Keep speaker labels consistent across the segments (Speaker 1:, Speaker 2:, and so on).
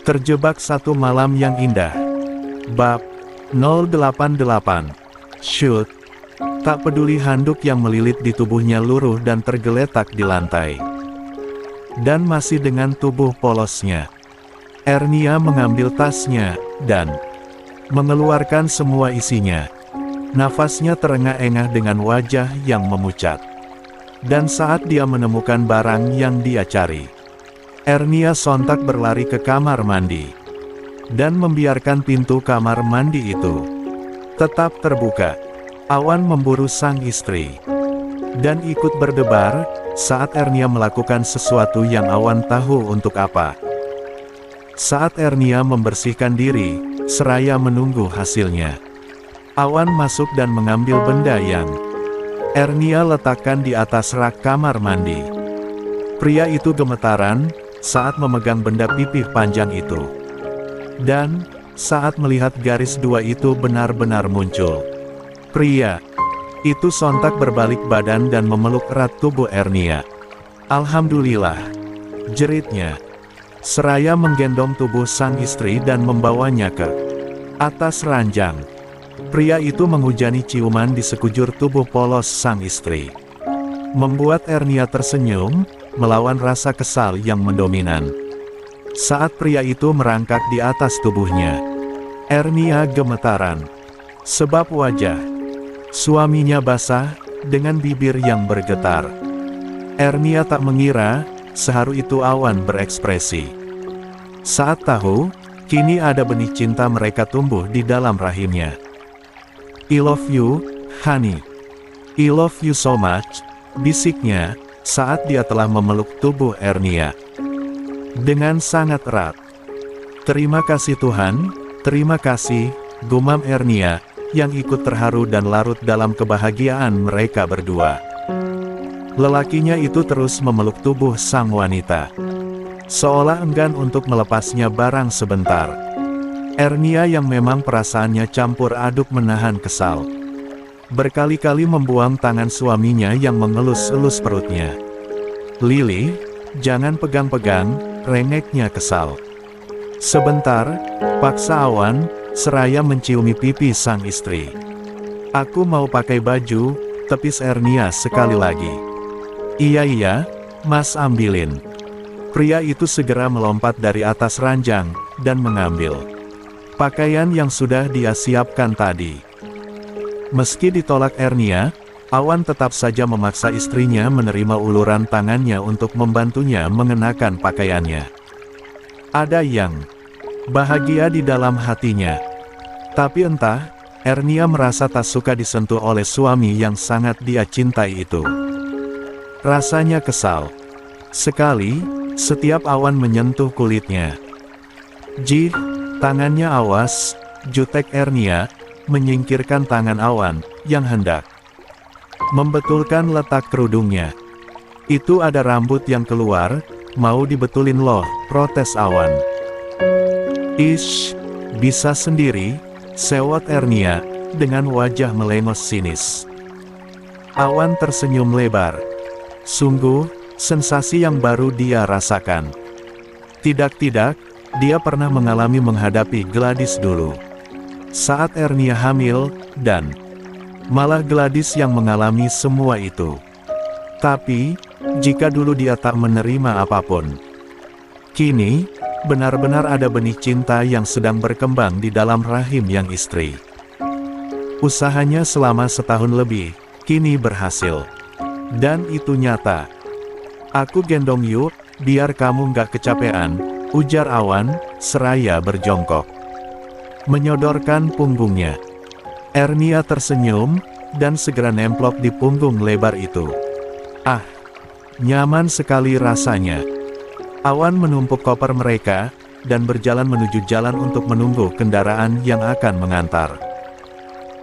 Speaker 1: Terjebak satu malam yang indah. Bab 088. Shoot. Tak peduli handuk yang melilit di tubuhnya luruh dan tergeletak di lantai. Dan masih dengan tubuh polosnya, Ernia mengambil tasnya, dan mengeluarkan semua isinya. Nafasnya terengah-engah dengan wajah yang memucat. Dan saat dia menemukan barang yang dia cari, Ernia sontak berlari ke kamar mandi. Dan membiarkan pintu kamar mandi itu tetap terbuka. Awan memburu sang istri. Dan ikut berdebar, saat Ernia melakukan sesuatu yang Awan tahu untuk apa. Saat Ernia membersihkan diri, seraya menunggu hasilnya, Awan masuk dan mengambil benda yang Ernia letakkan di atas rak kamar mandi. Pria itu gemetaran saat memegang benda pipih panjang itu. Dan saat melihat garis dua itu benar-benar muncul, pria itu sontak berbalik badan dan memeluk erat tubuh Ernia. "Alhamdulillah," jeritnya, seraya menggendong tubuh sang istri dan membawanya ke atas ranjang. Pria itu menghujani ciuman di sekujur tubuh polos sang istri, membuat Ernia tersenyum, melawan rasa kesal yang mendominan. Saat pria itu merangkak di atas tubuhnya, Ernia gemetaran, sebab wajah suaminya basah, dengan bibir yang bergetar. Ernia tak mengira, seharu itu Awan berekspresi. Saat tahu, kini ada benih cinta mereka tumbuh di dalam rahimnya. "I love you, honey. I love you so much," bisiknya, saat dia telah memeluk tubuh Ernia dengan sangat erat. "Terima kasih Tuhan, terima kasih," gumam Ernia, yang ikut terharu dan larut dalam kebahagiaan mereka berdua. Lelakinya itu terus memeluk tubuh sang wanita, seolah enggan untuk melepasnya barang sebentar. Ernia yang memang perasaannya campur aduk menahan kesal, berkali-kali membuang tangan suaminya yang mengelus-elus perutnya. "Lily, jangan pegang-pegang," rengeknya kesal. "Sebentar," paksa Awan, seraya menciumi pipi sang istri. "Aku mau pakai baju," tepis Ernia sekali lagi. "Iya, Mas ambilin." Pria itu segera melompat dari atas ranjang, dan mengambil pakaian yang sudah dia siapkan tadi. Meski ditolak Ernia, Awan tetap saja memaksa istrinya menerima uluran tangannya untuk membantunya mengenakan pakaiannya. Ada yang bahagia di dalam hatinya. Tapi entah, Ernia merasa tak suka disentuh oleh suami yang sangat dia cintai itu. Rasanya kesal sekali, setiap Awan menyentuh kulitnya. "Jih, tangannya awas," jutek Ernia, menyingkirkan tangan Awan, yang hendak membetulkan letak kerudungnya. "Itu ada rambut yang keluar, mau dibetulin loh," protes Awan. "Ish, bisa sendiri," sewot Ernia, dengan wajah melengos sinis. Awan tersenyum lebar. Sungguh, sensasi yang baru dia rasakan. Tidak-tidak, dia pernah mengalami menghadapi Gladys dulu. Saat Ernia hamil, dan malah Gladys yang mengalami semua itu. Tapi, jika dulu dia tak menerima apapun, kini, benar-benar ada benih cinta yang sedang berkembang di dalam rahim yang istri. Usahanya selama setahun lebih, kini berhasil. Dan itu nyata. "Aku gendong yuk, biar kamu nggak kecapean," ujar Awan, seraya berjongkok, menyodorkan punggungnya. Ernia tersenyum, dan segera nemplok di punggung lebar itu. Ah, nyaman sekali rasanya. Awan menumpuk koper mereka, dan berjalan menuju jalan untuk menunggu kendaraan yang akan mengantar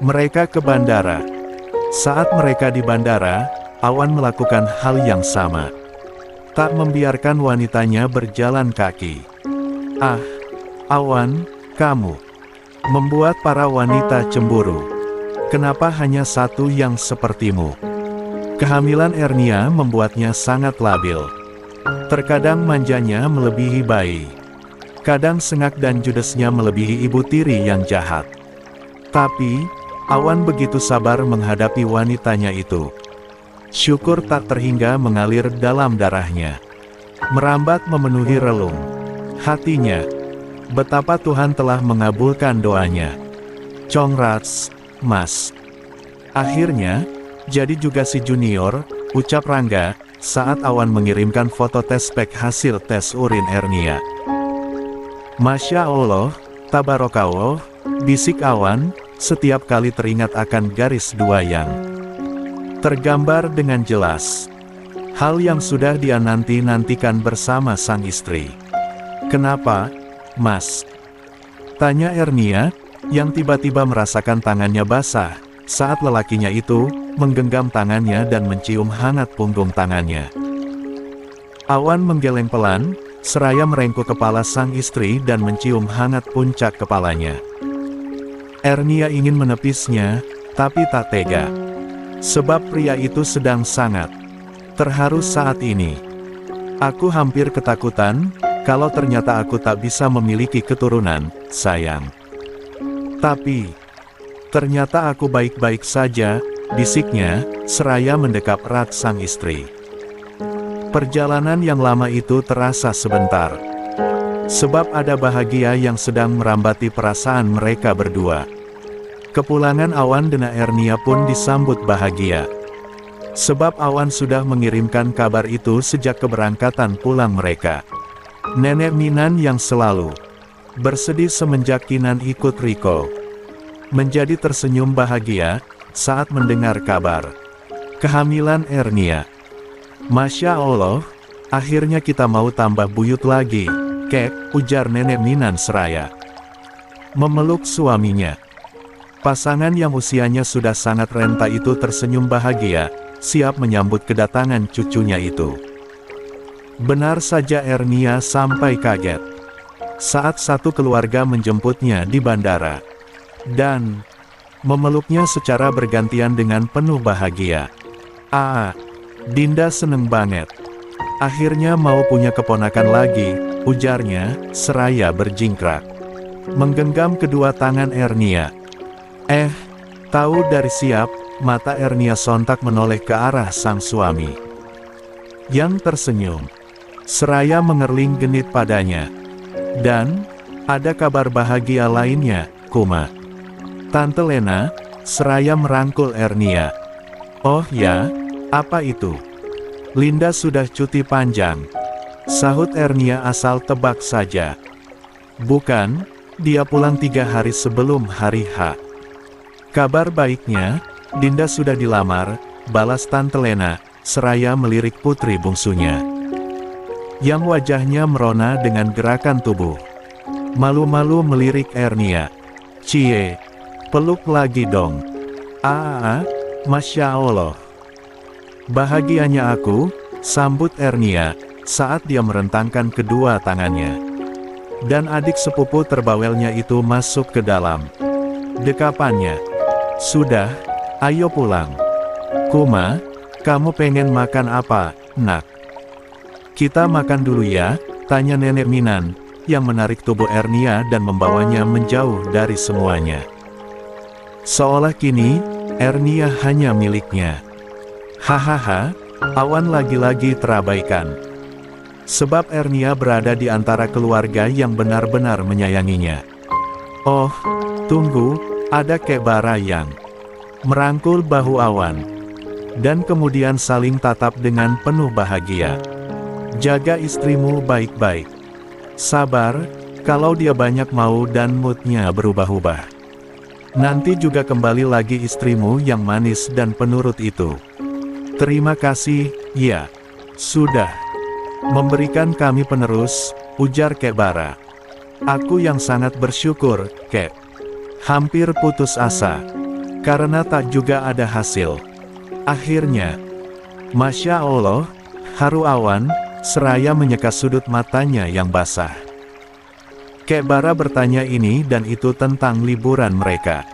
Speaker 1: mereka ke bandara. Saat mereka di bandara, Awan melakukan hal yang sama. Tak membiarkan wanitanya berjalan kaki. "Ah, Awan, kamu membuat para wanita cemburu. Kenapa hanya satu yang sepertimu?" Kehamilan Ernia membuatnya sangat labil. Terkadang manjanya melebihi bayi. Kadang sengak dan judesnya melebihi ibu tiri yang jahat. Tapi, Awan begitu sabar menghadapi wanitanya itu. Syukur tak terhingga mengalir dalam darahnya. Merambat memenuhi relung hatinya. Betapa Tuhan telah mengabulkan doanya. Congrats, Mas. Akhirnya, jadi juga si junior, ucap Rangga, saat Awan mengirimkan foto tes pack hasil tes urin Ernia. Masya Allah, Tabarakallah, bisik Awan, setiap kali teringat akan garis dua yang tergambar dengan jelas. Hal yang sudah dia nanti-nantikan bersama sang istri. Kenapa, Mas? Tanya Ernia, yang tiba-tiba merasakan tangannya basah, saat lelakinya itu menggenggam tangannya dan mencium hangat punggung tangannya. Awan menggeleng pelan, seraya merengkuh kepala sang istri dan mencium hangat puncak kepalanya. Ernia ingin menepisnya, tapi tak tega. Sebab pria itu sedang sangat terharu saat ini. Aku hampir ketakutan, kalau ternyata aku tak bisa memiliki keturunan, sayang. Tapi, ternyata aku baik-baik saja, bisiknya, seraya mendekap erat sang istri. Perjalanan yang lama itu terasa sebentar. Sebab ada bahagia yang sedang merambati perasaan mereka berdua. Kepulangan Awan dan Ernia pun disambut bahagia. Sebab Awan sudah mengirimkan kabar itu sejak keberangkatan pulang mereka. Nenek Minan yang selalu bersedih semenjak Kinan ikut Riko, menjadi tersenyum bahagia saat mendengar kabar kehamilan Ernia. Masya Allah, akhirnya kita mau tambah buyut lagi, Kek, ujar Nenek Minan seraya memeluk suaminya. Pasangan yang usianya sudah sangat renta itu tersenyum bahagia, siap menyambut kedatangan cucunya itu. Benar saja Ernia sampai kaget saat satu keluarga menjemputnya di bandara dan memeluknya secara bergantian dengan penuh bahagia. Dinda seneng banget. Akhirnya mau punya keponakan lagi, ujarnya, seraya berjingkrak menggenggam kedua tangan Ernia. Tahu dari siap, mata Ernia sontak menoleh ke arah sang suami, yang tersenyum, seraya mengerling genit padanya. Dan, ada kabar bahagia lainnya, Kuma. Tante Lena, seraya merangkul Ernia. Oh ya, apa itu? Linda sudah cuti panjang, sahut Ernia asal tebak saja. Bukan, dia pulang 3 hari sebelum hari H. Kabar baiknya, Dinda sudah dilamar, balas Tante Lena, seraya melirik putri bungsunya, yang wajahnya merona dengan gerakan tubuh. Malu-malu melirik Ernia. Cie, peluk lagi dong. Masya Allah. Bahagianya aku, sambut Ernia, saat dia merentangkan kedua tangannya. Dan adik sepupu terbawelnya itu masuk ke dalam dekapannya. Sudah, ayo pulang. Kuma, kamu pengen makan apa, nak? Kita makan dulu ya, tanya Nenek Minan, yang menarik tubuh Ernia dan membawanya menjauh dari semuanya. Seolah kini, Ernia hanya miliknya. Hahaha, Awan lagi-lagi terabaikan. Sebab Ernia berada di antara keluarga yang benar-benar menyayanginya. Oh, tunggu, ada Kek Bara yang merangkul bahu Awan. Dan kemudian saling tatap dengan penuh bahagia. Jaga istrimu baik-baik. Sabar, kalau dia banyak mau dan moodnya berubah-ubah. Nanti juga kembali lagi istrimu yang manis dan penurut itu. Terima kasih, ya. Sudah memberikan kami penerus, ujar Kek Bara. Aku yang sangat bersyukur, Kek. Hampir putus asa, karena tak juga ada hasil. Akhirnya, Masya Allah, haru Awan, seraya menyeka sudut matanya yang basah. Kek Bara bertanya ini dan itu tentang liburan mereka.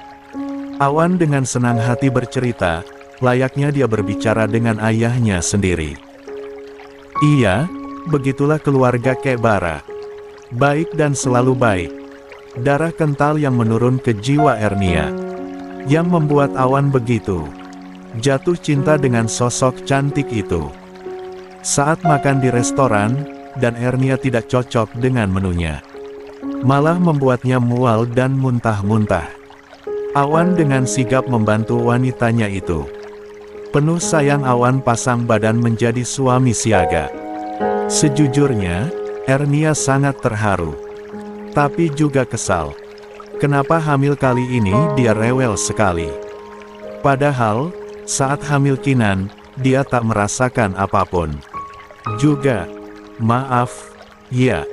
Speaker 1: Awan dengan senang hati bercerita, layaknya dia berbicara dengan ayahnya sendiri. Iya, begitulah keluarga Kek Bara. Baik dan selalu baik. Darah kental yang menurun ke jiwa Ernia, yang membuat Awan begitu jatuh cinta dengan sosok cantik itu. Saat makan di restoran, dan Ernia tidak cocok dengan menunya, malah membuatnya mual dan muntah-muntah. Awan dengan sigap membantu wanitanya itu. Penuh sayang Awan pasang badan menjadi suami siaga. Sejujurnya, Ernia sangat terharu, tapi juga kesal. Kenapa hamil kali ini dia rewel sekali? Padahal, saat hamil Kinan, dia tak merasakan apapun. Juga, maaf, ya,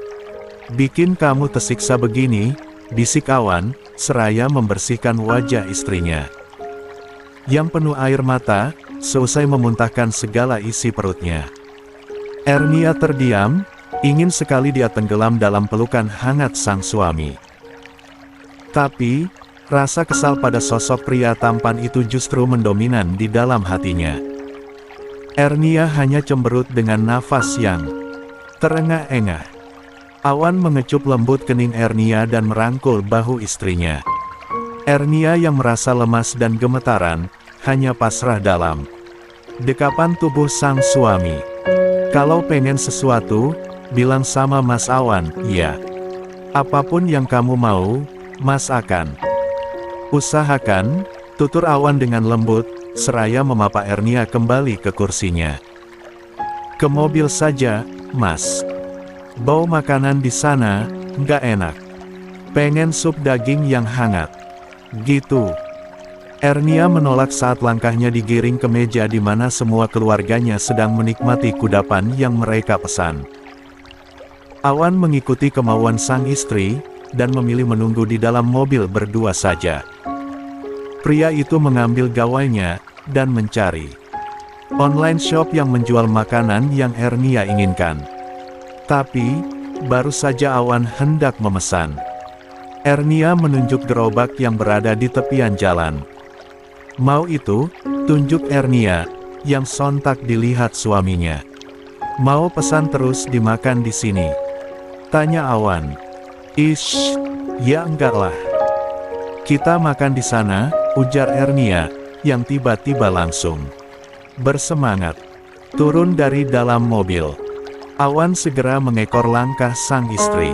Speaker 1: bikin kamu tersiksa begini, bisik Awan, seraya membersihkan wajah istrinya yang penuh air mata, seusai memuntahkan segala isi perutnya. Ernia terdiam, ingin sekali dia tenggelam dalam pelukan hangat sang suami. Tapi, rasa kesal pada sosok pria tampan itu justru mendominan di dalam hatinya. Ernia hanya cemberut dengan nafas yang terengah-engah. Awan mengecup lembut kening Ernia dan merangkul bahu istrinya. Ernia yang merasa lemas dan gemetaran, hanya pasrah dalam dekapan tubuh sang suami. Kalau pengen sesuatu, bilang sama Mas Awan, ya. Apapun yang kamu mau, Mas akan usahakan, tutur Awan dengan lembut, seraya memapa Ernia kembali ke kursinya. Ke mobil saja, Mas. Bau makanan di sana, nggak enak. Pengen sup daging yang hangat. Gitu. Ernia menolak saat langkahnya digiring ke meja di mana semua keluarganya sedang menikmati kudapan yang mereka pesan. Awan mengikuti kemauan sang istri, dan memilih menunggu di dalam mobil berdua saja. Pria itu mengambil gawainya, dan mencari online shop yang menjual makanan yang Ernia inginkan. Tapi, baru saja Awan hendak memesan, Ernia menunjuk gerobak yang berada di tepian jalan. Mau itu, tunjuk Ernia, yang sontak dilihat suaminya. Mau pesan terus dimakan di sini? Tanya Awan. Ish, ya enggak lah. Kita makan di sana, ujar Ernia, yang tiba-tiba langsung bersemangat turun dari dalam mobil. Awan segera mengekor langkah sang istri.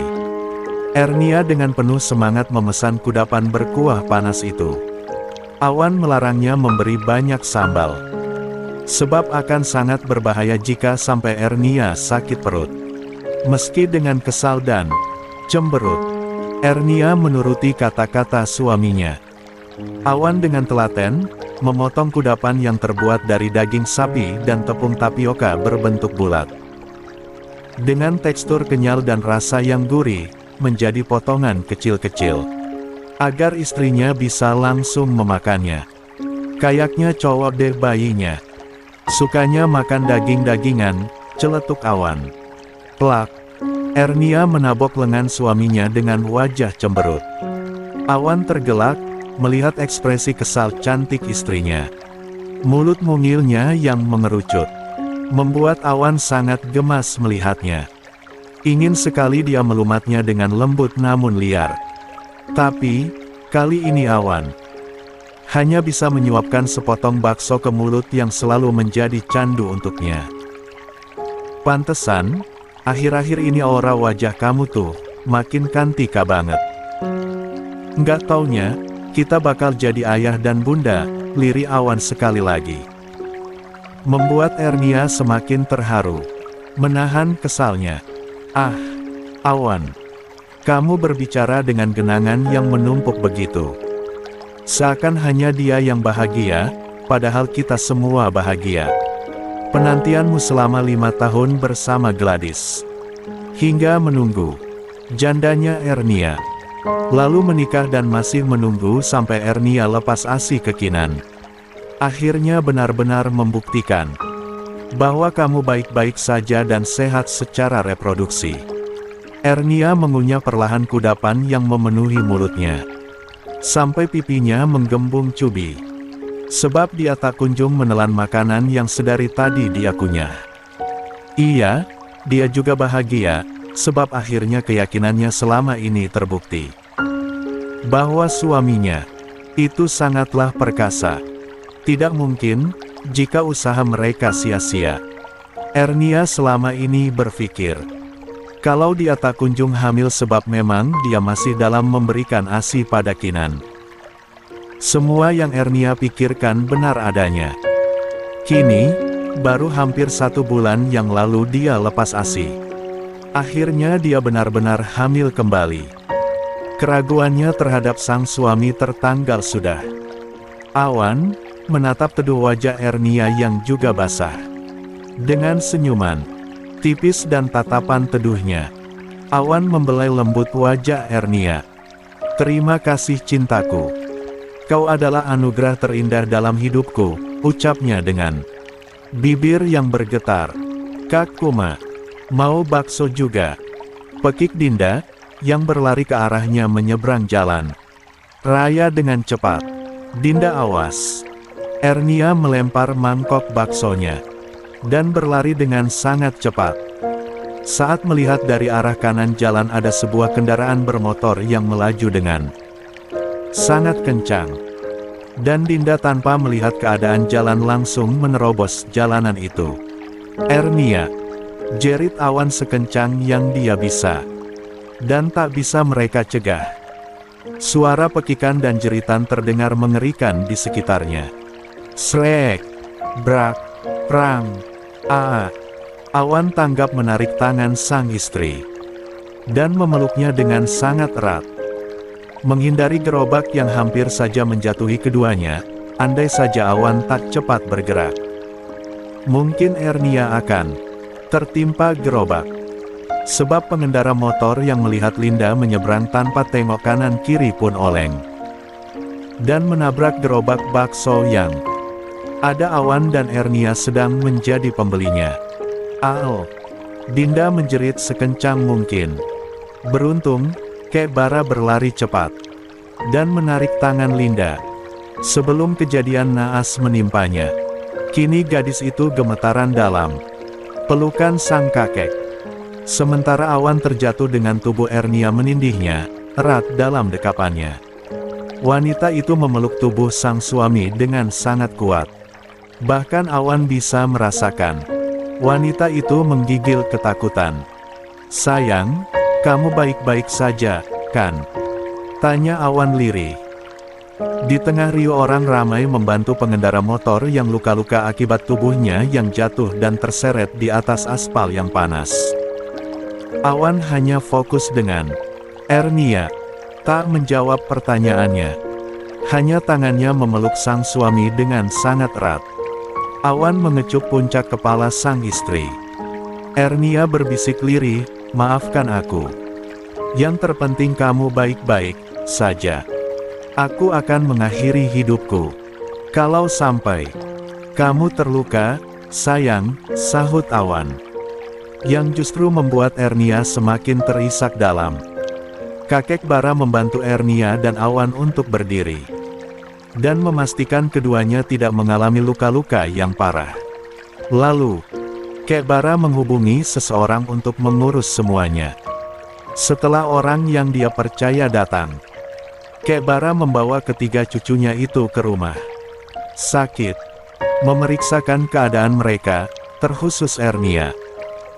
Speaker 1: Ernia dengan penuh semangat memesan kudapan berkuah panas itu. Awan melarangnya memberi banyak sambal, sebab akan sangat berbahaya jika sampai Ernia sakit perut. Meski dengan kesal dan cemberut, Ernia menuruti kata-kata suaminya. Awan dengan telaten memotong kudapan yang terbuat dari daging sapi dan tepung tapioka berbentuk bulat. Dengan tekstur kenyal dan rasa yang gurih, menjadi potongan kecil-kecil, agar istrinya bisa langsung memakannya. Kayaknya cowok deh bayinya. Sukanya makan daging-dagingan, celetuk Awan. Plak. Ernia menabok lengan suaminya dengan wajah cemberut. Awan tergelak, melihat ekspresi kesal cantik istrinya. Mulut mungilnya yang mengerucut membuat Awan sangat gemas melihatnya. Ingin sekali dia melumatnya dengan lembut namun liar. Tapi, kali ini Awan hanya bisa menyuapkan sepotong bakso ke mulut yang selalu menjadi candu untuknya. Pantesan, akhir-akhir ini aura wajah kamu tuh makin cantika banget. Nggak taunya, kita bakal jadi ayah dan bunda, lirik Awan sekali lagi. Membuat Ernia semakin terharu, menahan kesalnya. Ah, Awan, kamu berbicara dengan genangan yang menumpuk begitu. Seakan hanya dia yang bahagia, padahal kita semua bahagia. Penantianmu selama 5 tahun bersama Gladys, hingga menunggu jandanya Ernia, lalu menikah dan masih menunggu sampai Ernia lepas ASI ke Kinan. Akhirnya benar-benar membuktikan bahwa kamu baik-baik saja dan sehat secara reproduksi. Ernia mengunyah perlahan kudapan yang memenuhi mulutnya, sampai pipinya menggembung cubi. Sebab dia tak kunjung menelan makanan yang sedari tadi dia kunyah. Iya, dia juga bahagia, sebab akhirnya keyakinannya selama ini terbukti. Bahwa suaminya itu sangatlah perkasa. Tidak mungkin jika usaha mereka sia-sia. Ernia selama ini berpikir, kalau dia tak kunjung hamil sebab memang dia masih dalam memberikan ASI pada Kinan. Semua yang Ernia pikirkan benar adanya. Kini, baru hampir 1 bulan yang lalu dia lepas ASI. Akhirnya dia benar-benar hamil kembali. Keraguannya terhadap sang suami tertanggal sudah. Awan menatap teduh wajah Ernia yang juga basah. Dengan senyuman tipis dan tatapan teduhnya, Awan membelai lembut wajah Ernia. "Terima kasih cintaku. Kau adalah anugerah terindah dalam hidupku," ucapnya dengan bibir yang bergetar. "Kak Kuma, mau bakso juga?" Pekik Dinda, yang berlari ke arahnya menyeberang jalan raya dengan cepat. "Dinda, awas!" Ernia melempar mangkok baksonya dan berlari dengan sangat cepat. Saat melihat dari arah kanan jalan ada sebuah kendaraan bermotor yang melaju dengan sangat kencang. Dan Dinda tanpa melihat keadaan jalan langsung menerobos jalanan itu. "Ernia!" jerit Awan sekencang yang dia bisa. Dan tak bisa mereka cegah. Suara pekikan dan jeritan terdengar mengerikan di sekitarnya. Srek! Brak! Prang! Awan tanggap menarik tangan sang istri. Dan memeluknya dengan sangat erat. Menghindari gerobak yang hampir saja menjatuhi keduanya, andai saja Awan tak cepat bergerak. Mungkin Ernia akan tertimpa gerobak. Sebab pengendara motor yang melihat Linda menyeberang tanpa tengok kanan kiri pun oleng. Dan menabrak gerobak bakso yang ada Awan dan Ernia sedang menjadi pembelinya. "Al!" Dinda menjerit sekencang mungkin. Beruntung, Kek Bara berlari cepat dan menarik tangan Linda sebelum kejadian naas menimpanya. Kini gadis itu gemetaran dalam pelukan sang kakek. Sementara Awan terjatuh dengan tubuh Ernia menindihnya erat dalam dekapannya. Wanita itu memeluk tubuh sang suami dengan sangat kuat. Bahkan Awan bisa merasakan wanita itu menggigil ketakutan. "Sayang, kamu baik-baik saja, kan?" tanya Awan lirih. Di tengah riuh orang ramai membantu pengendara motor yang luka-luka akibat tubuhnya yang jatuh dan terseret di atas aspal yang panas. Awan hanya fokus dengan Ernia, tak menjawab pertanyaannya. Hanya tangannya memeluk sang suami dengan sangat erat. Awan mengecup puncak kepala sang istri. Ernia berbisik lirih, "Maafkan aku. Yang terpenting kamu baik-baik saja. Aku akan mengakhiri hidupku kalau sampai kamu terluka, sayang," sahut Awan. Yang justru membuat Ernia semakin terisak dalam. Kakek Bara membantu Ernia dan Awan untuk berdiri. Dan memastikan keduanya tidak mengalami luka-luka yang parah. Lalu, Kek Bara menghubungi seseorang untuk mengurus semuanya. Setelah orang yang dia percaya datang, Kek Bara membawa ketiga cucunya itu ke rumah sakit, memeriksakan keadaan mereka, terkhusus Ernia.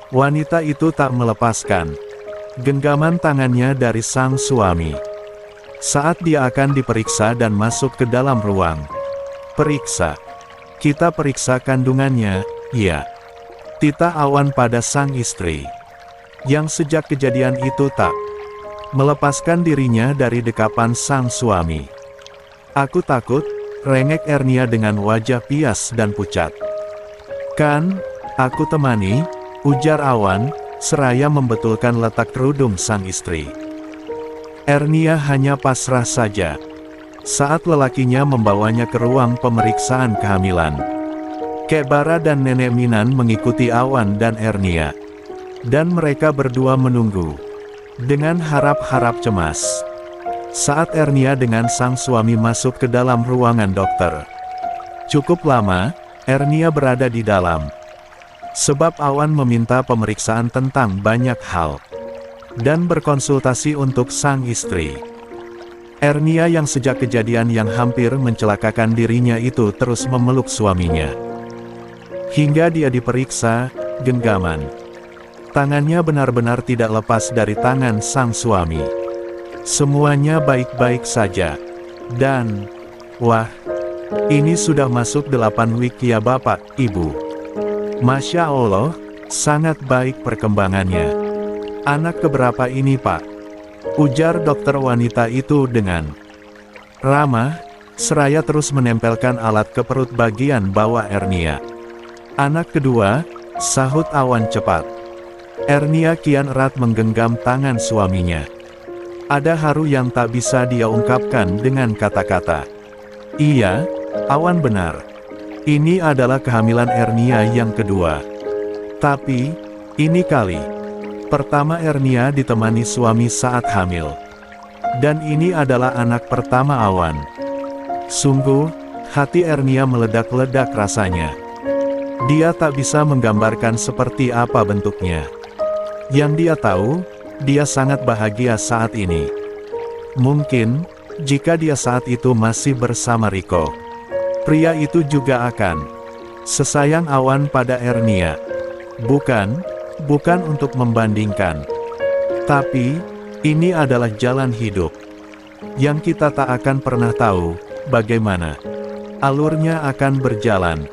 Speaker 1: Wanita itu tak melepaskan genggaman tangannya dari sang suami saat dia akan diperiksa dan masuk ke dalam ruang periksa. "Kita periksa kandungannya, ya?" titah Awan pada sang istri, yang sejak kejadian itu tak melepaskan dirinya dari dekapan sang suami. "Aku takut," rengek Ernia dengan wajah pias dan pucat. "Kan, aku temani," ujar Awan, seraya membetulkan letak kerudung sang istri. Ernia hanya pasrah saja saat lelakinya membawanya ke ruang pemeriksaan kehamilan. Kek Bara dan Nenek Minan mengikuti Awan dan Ernia. Dan mereka berdua menunggu dengan harap-harap cemas saat Ernia dengan sang suami masuk ke dalam ruangan dokter. Cukup lama, Ernia berada di dalam. Sebab Awan meminta pemeriksaan tentang banyak hal. dan berkonsultasi untuk sang istri. Ernia yang sejak kejadian yang hampir mencelakakan dirinya itu terus memeluk suaminya. Hingga dia diperiksa, genggaman. Tangannya benar-benar tidak lepas dari tangan sang suami. Semuanya baik-baik saja. Dan, wah, ini sudah masuk 8 week ya Bapak, Ibu. Masya Allah, sangat baik perkembangannya. Anak keberapa ini Pak? Ujar dokter wanita itu dengan ramah, seraya terus menempelkan alat ke perut bagian bawah Ernia. Anak kedua, sahut Awan cepat. Ernia kian erat menggenggam tangan suaminya. Ada haru yang tak bisa dia ungkapkan dengan kata-kata. Iya, Awan benar. Ini adalah kehamilan Ernia yang kedua. Tapi, ini kali pertama Ernia ditemani suami saat hamil. Dan ini adalah anak pertama Awan. Sungguh, hati Ernia meledak-ledak rasanya. Dia tak bisa menggambarkan seperti apa bentuknya. Yang dia tahu, dia sangat bahagia saat ini. Mungkin, jika dia saat itu masih bersama Riko, pria itu juga akan sesayang Awan pada Ernia. Bukan untuk membandingkan. Tapi, ini adalah jalan hidup. Yang kita tak akan pernah tahu, bagaimana alurnya akan berjalan.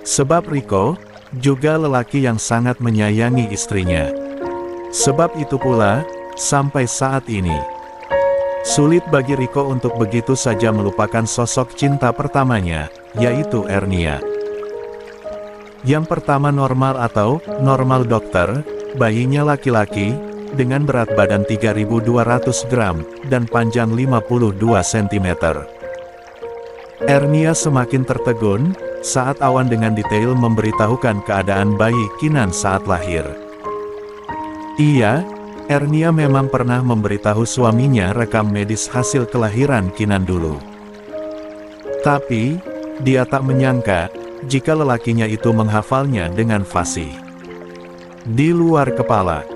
Speaker 1: Sebab Riko, juga lelaki yang sangat menyayangi istrinya. Sebab itu pula, sampai saat ini, sulit bagi Riko untuk begitu saja melupakan sosok cinta pertamanya, yaitu Ernia. Yang pertama normal atau normal dokter, bayinya laki-laki, dengan berat badan 3.200 gram, dan panjang 52 cm. Ernia semakin tertegun, saat Awan dengan detail memberitahukan keadaan bayi Kinan saat lahir. Iya, Ernia memang pernah memberitahu suaminya rekam medis hasil kelahiran Kinan dulu. Tapi, dia tak menyangka, jika lelakinya itu menghafalnya dengan fasih. Di luar kepala.